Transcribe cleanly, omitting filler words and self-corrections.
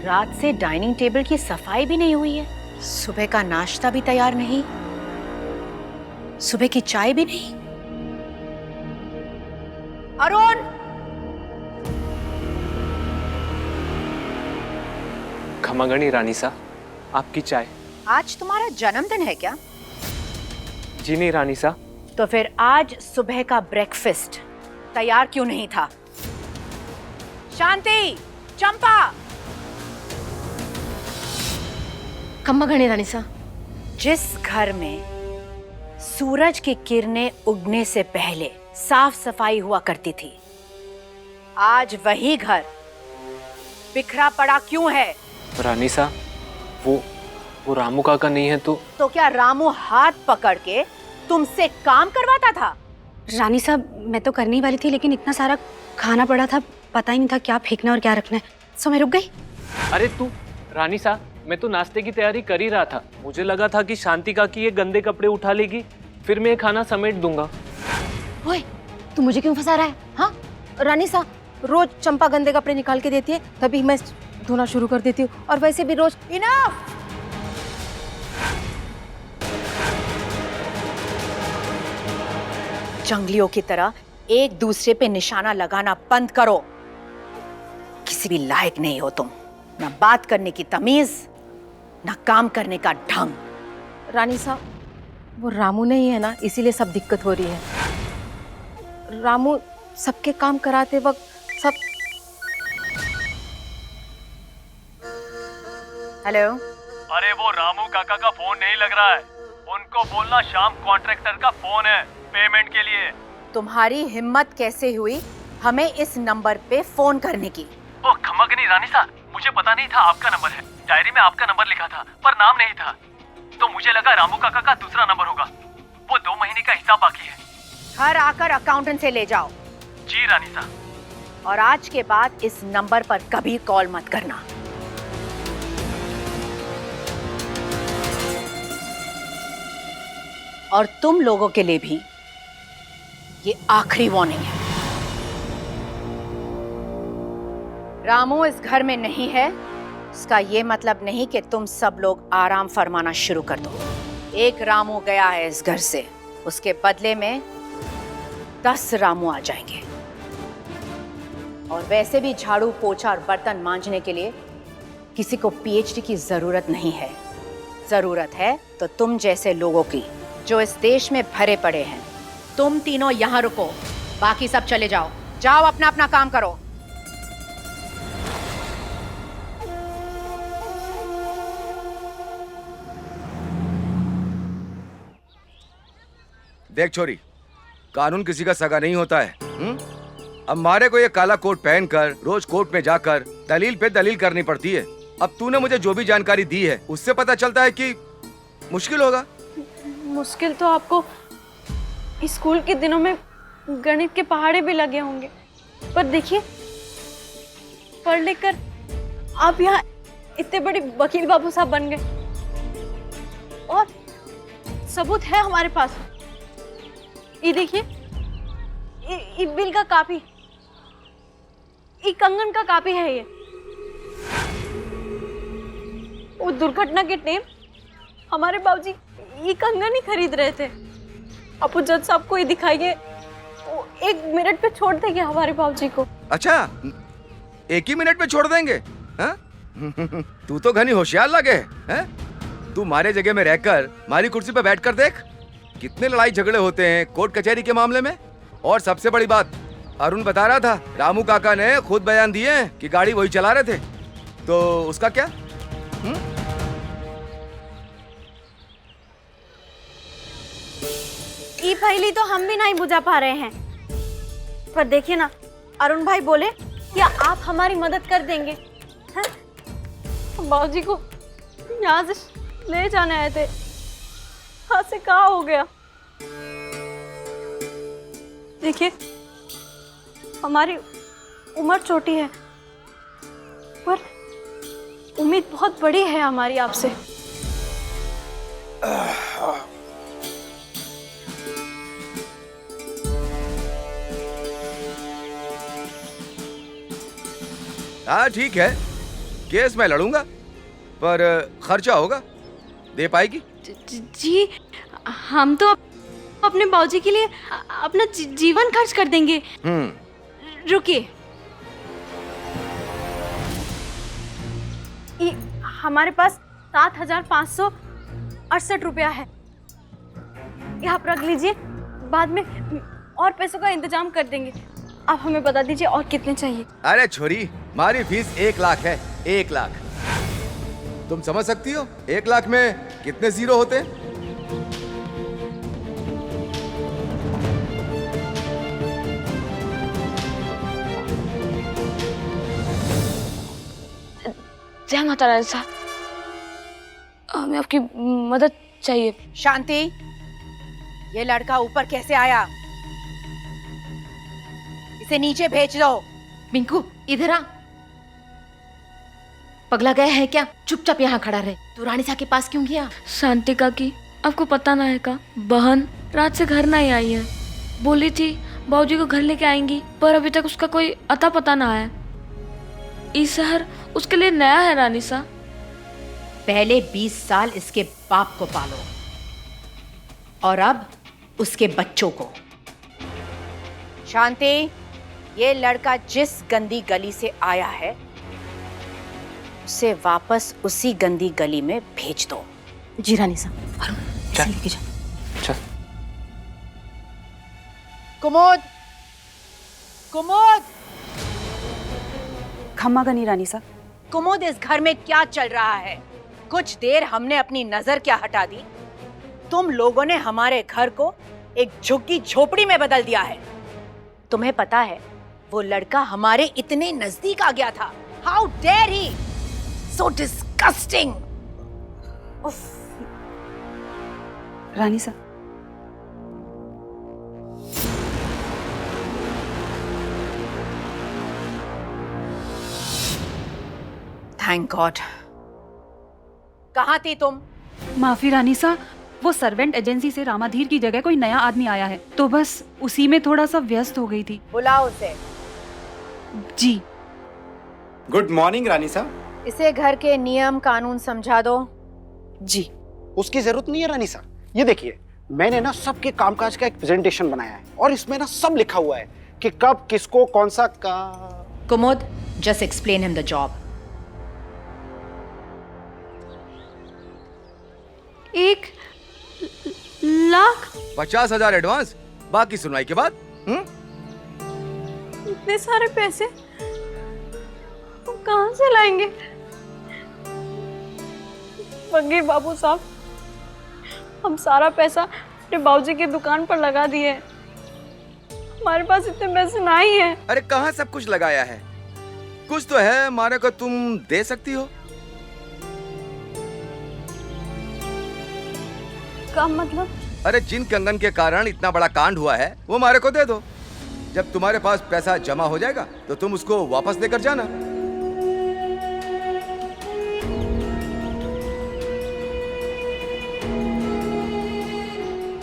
रात से dining table की सफाई भी नहीं हुई है, सुबह का नाश्ता भी तैयार नहीं, सुबह की चाय भी नहीं। अरुण! खमागणी रानी सा, आपकी चाय। आज तुम्हारा जन्मदिन है क्या? जी नहीं रानी सा। तो फिर आज सुबह का ब्रेकफास्ट तैयार क्यों नहीं था? शांति, चंपा! खम्मागणी रानी सा। जिस घर में सूरज की किरणें उगने से पहले साफ सफाई हुआ करती थी, आज वही घर बिखरा पड़ा क्यों है? रानी सा, वो रामू काका नहीं है तो क्या रामू हाथ पकड़ के तुमसे काम करवाता था? रानी साहब, मैं तो करने ही वाली थी, लेकिन इतना सारा खाना पड़ा था, पता ही नहीं था क्या फेंकना और क्या रखना है, सो मैं रुक गई। अरे तू रानी सा, मैं तो नाश्ते की तैयारी कर ही रहा था। मुझे लगा था कि शांति काकी ये गंदे कपड़े उठा लेगी, फिर मैं खाना समेट दूंगा। ओए, तू मुझे क्यों फंसा रहा है? हाँ रानी साहब, रोज चंपा गंदे कपड़े निकाल के देती है, तभी मैं धोना शुरू कर देती हूँ, और वैसे भी रोज। इनफ! जंगलियों की तरह एक दूसरे पे निशाना लगाना बंद करो। किसी भी लायक नहीं हो तुम, ना बात करने की तमीज, ना काम करने का ढंग। रानी साहब, वो रामू नहीं है ना, इसीलिए सब दिक्कत हो रही है। रामू सबके काम कराते वक्त सब। हेलो? अरे वो रामू काका का फोन नहीं लग रहा है, उनको बोलना शाम कॉन्ट्रैक्टर का फोन है पेमेंट के लिए। तुम्हारी हिम्मत कैसे हुई हमें इस नंबर पे फोन करने की? ओ खमागनी रानी सा, मुझे पता नहीं था आपका नंबर है, डायरी में आपका नंबर लिखा था पर नाम नहीं था, तो मुझे लगा रामू काका का दूसरा नंबर होगा। वो 2 महीने का हिसाब बाकी है। घर आकर अकाउंटेंट से ले जाओ। जी रानी सा। और आज के बाद इस नंबर पर कभी कॉल मत करना। और तुम लोगों के लिए भी ये आखिरी वार्निंग है। रामू इस घर में नहीं है, इसका ये मतलब नहीं कि तुम सब लोग आराम फरमाना शुरू कर दो। एक रामू गया है इस घर से, उसके बदले में 10 रामू आ जाएंगे। और वैसे भी झाड़ू, पोछा और बर्तन मांजने के लिए किसी को पीएचडी की जरूरत नहीं है। जरूरत है तो तुम जैसे लोगों की, जो इस देश में भरे पड़े हैं। तुम तीनों यहाँ रुको, बाकी सब चले जाओ। जाओ अपना अपना काम करो। देख छोरी, कानून किसी का सगा नहीं होता है। अब हमारे को ये काला कोट पहनकर रोज कोर्ट में जाकर दलील पे दलील करनी पड़ती है। अब तूने मुझे जो भी जानकारी दी है उससे पता चलता है कि मुश्किल होगा। मुश्किल तो आपको स्कूल के दिनों में गणित के पहाड़े भी लगे होंगे, पर देखिए पढ़ लिख कर आप यहाँ इतने बड़े वकील बाबू साहब बन गए। और सबूत है हमारे पास, ये देखिए, ये बिल का कापी, ये कंगन का कापी है। ये वो दुर्घटना के टाइम हमारे बाबूजी ये कंगन ही खरीद रहे थे। अब वो जज साहब को ये दिखाइए, वो 1 मिनट पे छोड़ देंगे हमारे बाबूजी को। अच्छा, 1 ही मिनट में छोड़ देंगे? हाँ? तू तो घनी होशियार लगे है? तू हमारे जगह में रहकर हमारी कुर्सी पे बैठ कर देख, कितने लड़ाई झगड़े होते हैं कोर्ट कचहरी के मामले में। और सबसे बड़ी बात, अरुण बता रहा था रामू काका ने खुद बयान दिए कि गाड़ी वही चला रहे थे, तो उसका क्या? ये पहली तो हम भी नहीं बुझा पा रहे हैं, पर देखिए ना, अरुण भाई बोले कि आप हमारी मदद कर देंगे। हैं? बाबूजी को यहाँ से ले जाने आए थे, यहाँ से कहाँ हो गया। देखिए, हमारी उम्र छोटी है, पर उम्मीद बहुत बड़ी है हमारी आपसे। हाँ ठीक है, केस मैं लड़ूंगा, पर खर्चा होगा। दे पाएगी? जी हम तो अपने बाबूजी के लिए अपना जीवन खर्च कर देंगे। रुकिए, हमारे पास 7,568 रुपया है, ये आप रख लीजिए, बाद में और पैसों का इंतजाम कर देंगे। आप हमें बता दीजिए और कितने चाहिए। अरे छोरी, हमारी फीस 1 लाख है, 1 लाख। तुम समझ सकती हो 1 लाख में कितने जीरो होते हैं? जय माता रानी साहब, हमें आपकी मदद चाहिए। शांति, ये लड़का ऊपर कैसे आया? इसे नीचे भेज दो। मिंकू इधर आ। पगला गया है क्या? चुपचाप यहाँ खड़ा रहे। तू रानी सा के पास क्यों गया? शांति काकी, आपको पता ना है का, बहन रात से घर नहीं आई है। बोली थी बाबूजी को घर लेके आएंगी, पर अभी तक उसका कोई अता पता ना है। इस शहर उसके लिए नया है रानी सा। पहले 20 साल इसके बाप को पालो और अब उसके बच्चों को। शांति, ये लड़का जिस गंदी गली से आया है उसे वापस उसी गंदी गली में भेज दो। जी रानी सा। अरुण, इसे लेके जा। चल। कुमोद, कुमोद, खम्मा गनी रानी सा। कुमोद, इस घर में क्या चल रहा है? कुछ देर हमने अपनी नजर क्या हटा दी? तुम लोगों ने हमारे घर को एक झुग्गी झोपड़ी में बदल दिया है। तुम्हें पता है वो लड़का हमारे इतने नजदीक आ गया था। How dare he! So disgusting. Rani सा, थैंक गॉड। कहाँ थी तुम? माफी रानी सा, वो सर्वेंट एजेंसी से रामाधीर की जगह कोई नया आदमी आया है, तो बस उसी में थोड़ा सा व्यस्त हो गई थी। बुलाओ उसे। जी। गुड मॉर्निंग रानी सा। इसे घर के नियम कानून समझा दो। जी। उसकी जरूरत नहीं है रानी सा। ये देखिए, मैंने ना सबके कामकाज का एक प्रेजेंटेशन बनाया है और इसमें ना सब लिखा हुआ है कि कब किसको कौन सा का। Kumud, just explain him the job. 1 lakh 50,000 advance, बाकी सुनवाई के बाद। इतने सारे पैसे हम कहाँ से लाएंगे? फकीर बाबू साहब, हम सारा पैसा अपने बाबूजी की दुकान पर लगा दिए। हमारे पास इतने पैसे नहीं है। अरे कहाँ सब कुछ लगाया है? कुछ तो है हमारे को तुम दे सकती हो। क्या मतलब? अरे जिन कंगन के कारण इतना बड़ा कांड हुआ है वो हमारे को दे दो। जब तुम्हारे पास पैसा जमा हो जाएगा तो तुम उसको वापस लेकर जाना।